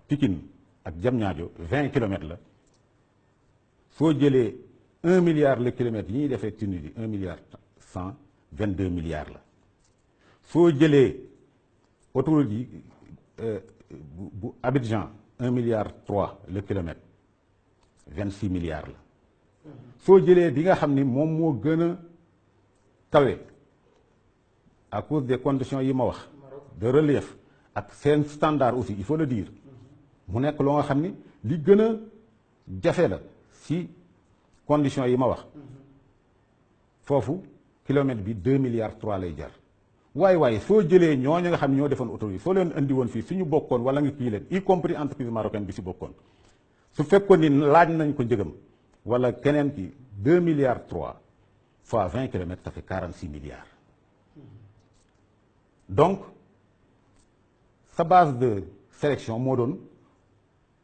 Pikine ak Diamniadio 20 kilomètres la soo jëlee 1 milliard le kilomètre yi ñuy defee Tunisie 1 milliard 122 milliards la soo jëlee autoroute yi bu Abidjan 1 milliard 3 le kilomètre 26 milliards la soo jëlee bi nga xam ni moom moo gën a tawe à cause des conditions yi ma wax de relief ak seen standard aussi il faut le dire mu nekk loo nga xam ni li gën a jafe la si conditions yi ma wax foofu kilomètre bi 2 milliards 3 lay jar waaye soo jëlee ñooñu nga xam ne ñoo defoon autoroute soo leen indi woon fii suñu bokkoon wala nga kii leen y compris entreprise marocaine bi si bokkoon su fekkoon ni laaj nañ ko njëgam wala keneen ki 2 milliards 3 fois 20 kilomètres ça fait 46 milliards donc sa base de sélection moo doon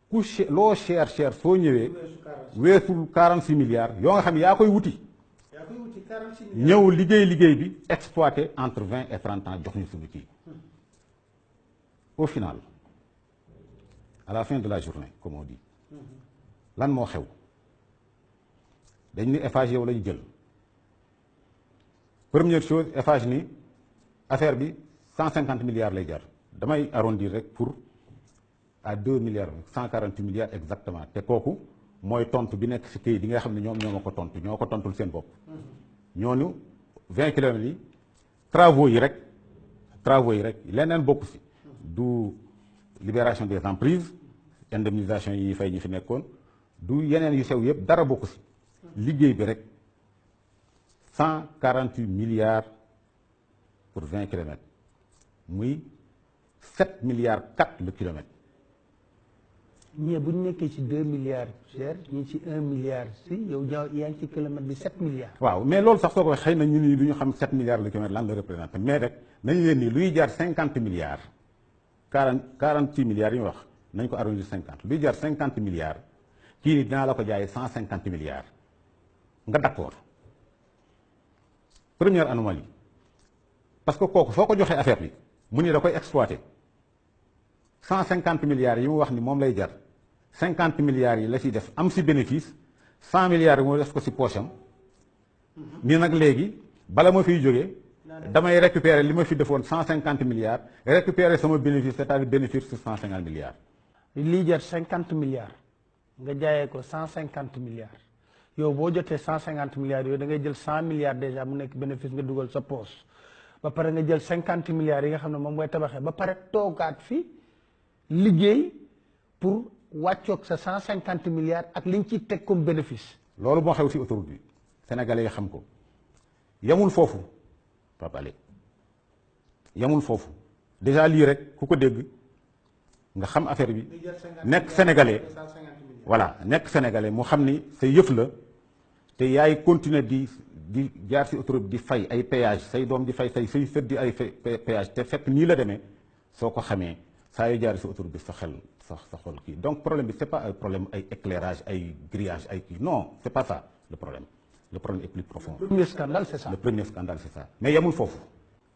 ku loo cher soo ñëwee weesul 46 milliards yoo nga xam ne yaa koy wuti ñëw liggéey bi exploité entre 20 et 30 ans jox ñu suñu kii au final à la fin de la journée comme on dit lan moo xew dañ ni Eiffage yow lañu jël première chose Eiffage ni affaire bi 150 milliards lay jar damay arrondir rek pour à 2 milliards 148 milliards exactement te kooku mooy tontu bi nekk si këyit yi nga xam ne ñoom ñoo ma ko tontu ñoo ko tontul seen bopp ñooñu 20 kilomètres yi travaux yi rek leneen bokk si du libération des emprises indemnisation yi fay ñi fi nekkoon du yeneen yu sew yëpp dara bokk si liggéey bi rek 148 milliards pour 20 kilomètres muy 7 milliards 4 le kilomètre. ñii bu ñu nekkee ci 2 milliards cher ñii ci 1 milliard si yow yaa ngi ci kilomètre bi 7 milliards. waaw mais loolu sax soo ko xëy na ñu ni du ñu xam 7 milliards le kilomètre lan la représenté mais rek nañu leen ni luy jaar 50 milliards 46 milliards yi ñu wax nañ ko arrondir 50 luy jaar 50 milliards kii ni dinaa la ko jaayee 150 milliards nga d'accord première anomalie parce que kooku soo ko joxee affaire bi mu ni da koy exploiter 150 milliards yi mu wax ni moom lay jar 50 milliards yi la ciy def am si bénéfice 100 milliards yi mu def ko si poche am ni nag léegi bala ma fiy jógee damay récupérer li ma fi defoon 150 milliards récupérer sama bénéfice c'est-à-dire bénéfice sur 150 milliards. lii jar 50 milliards nga jaayee ko 150 milliards yow boo jotee 150 milliards yooyu da ngay jël 100 milliards déjà mu nekk bénéfice nga dugal sa poche ba pare nga jël 50 milliards yi nga xam ne moom mooy tabaxee ba pare toogaat fi liggéey pour wàccoog sa 150 milliards ak liñ ciy teg comme bénéfice. loolu moo xew si autoroute bi sénégalais yi xam ko yamul foofu Pape Alé yamul foofu déjà lii rek ku ko dégg nga xam affaire bi nekk sénégalais voilà nekk sénégalais mu xam ni sa yëf la te yaay continuer di jaar si autoroute bi di fay ay péage say doom di fay say sët di ay péage te fekk nii la demee soo ko xamee saa yu jaar si autoroute bi sa xel sa xol kii donc problème bi c'est pas un problème ay éclairage ay grillage ay kii non c'est pas ça le problème est plus profond. Le premier scandale c'est ça. Le premier scandale c'est ça mais yamul foofu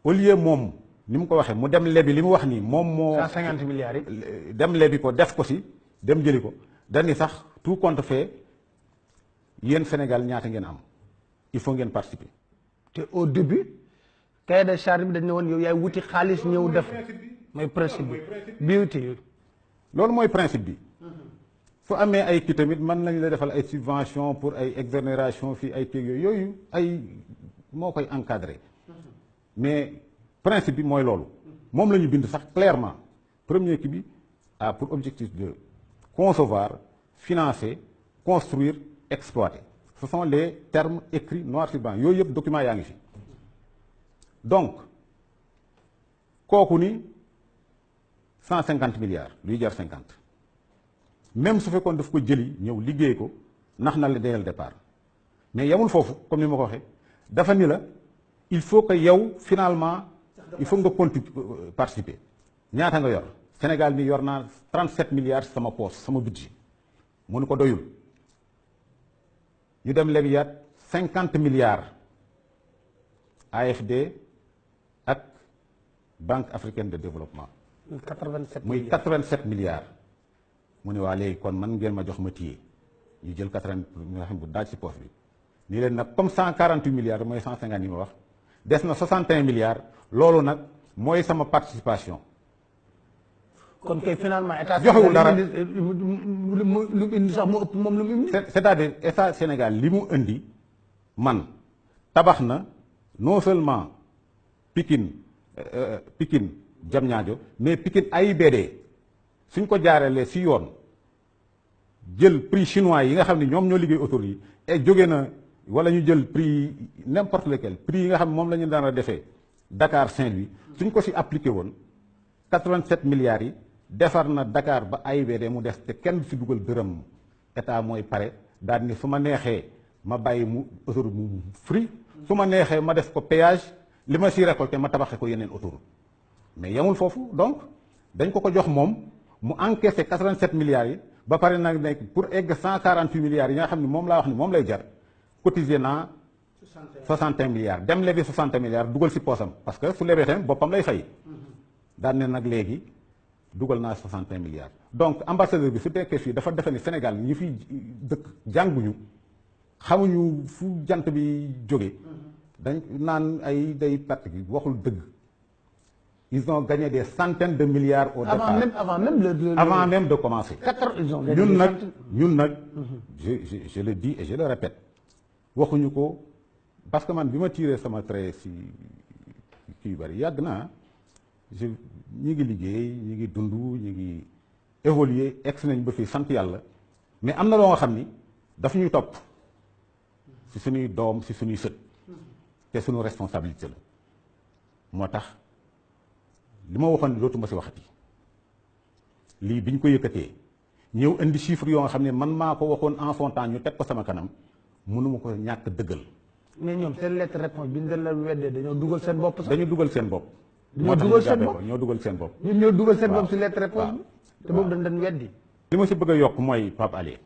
au lieu moom ni mu ko waxee mu dem lebi li mu wax nii moom moo. 150 milliards yi. dem lebi ko def ko si dem jëli ko dañuy sax tout compte fait yéen Sénégal ñaata ngeen am il faut ngeen participer. te au début cahier de charge bi dañ ne woon yow yaay wuti xaalis ñëw def mooy principe bi beauté loolu mooy principe bi. su amee ay kii tamit mën nañ la defal ay subvention pour ay exonération fii ay kii yooyu ay moo koy encadrer mais principe bi mooy loolu moom la ñu bind sax clairement premier kii bi a pour objectif de concevoir financer construire exploiter ce sont les termes écrits noir sur blanc yooyu yëpp document yaa ngi fi donc kooku ni 150 milliards luy jar 50 même su fekkoon daf ko jëli ñëw liggéey ko nax na la dès le départ mais yamul foofu comme ni ma ko waxee dafa ni la il faut que yow finalement il faut nga participer ñaata nga yor Sénégal mi yor naa 37 milliards sama poche sama budget mënu ko doyul ñu dem lebiyaat 50 milliards AFD ak Banque africaine de développement 87 muy milliards 87 milliards mu ne waa léegi kon man ngeen ma jox ma téye ñu jël 80 nga xam bu daaj ci poche bi nii leen nag comme 148 milliards mooy 150 yi ma wax des na 61 milliards loolu nag mooy sama participation. kon kay finalement état joxewul dara lu mu indi sax mu ëpp moom lu mu indi. c'est-à-dire état Sénégal li mu indi man tabax na non seulement Pikine Diamniadio mais Pikine AIBD suñ ko jaarelee si yoon jël prix chinois yi nga xam ne ñoom ñoo liggéey autoroute yi et jóge na wala ñu jël prix n'importe lequel prix yi nga xam ne moom la ñu daan a defee Dakar Saint-Louis suñ ko si appliqué woon 87 milliards yi defar na Dakar ba AIBD mu des te kenn si dugal dërëm état mooy pare daal ni su ma neexee ma bàyyi mu autoroute mu free su ma neexee ma def ko péage li ma si récolté ma tabaxee ko yeneen autoroute mais yemul foofu donc dañ ko jox moom mu encaissé 87 milliards yi ba pare nag nekk pour egg 148 milliards yi nga xam ne moom laa wax ni moom lay jar cotisé naa 61 milliards dem lebi 60 milliards dugal si poosam parce que su lebee tamit boppam lay fay daan ne nag léegi dugal naa 61 milliards donc ambassadeur bi su tekkee fii dafa defe ni Sénégal ñi fi dëkk jànguñu xamuñu fu jant bi jóge dañ naan ay day perte gi waxul dëgg ils ont gagné des centaines de milliards au départ avant même de commencer ñun nag je le dis et je le répète waxuñu ko parce que man bi ma tiré sama trait si kii bari yàgg naa ñi ngi liggéey ñi ngi dund ñi ngi évoluer egsi nañ ba fii sant yàlla mais am na loo nga xam ni daf ñuy topp si suñuy doom si suñuy sët te suñu responsabilité la moo tax li ma waxoon dootuma si waxati lii bi ñu ko yëkkatee ñëw indi chiffre yoo nga xam ne man maa ko waxoon en son temps ñu teg ko sama kanam mënuma ko ñàkk dëggal. mais ñoom seen lettre réponse bi ñu la weddee dañoo dugal seen bopp sax. dañu dugal seen bopp. ñoo dugal seen bopp ñoo dugal seen bopp. ñun ñoo dugal seen bopp si lettre réponse bi. te boobu dañ weddi. li ma si bëgg a yokk mooy Pape Alé.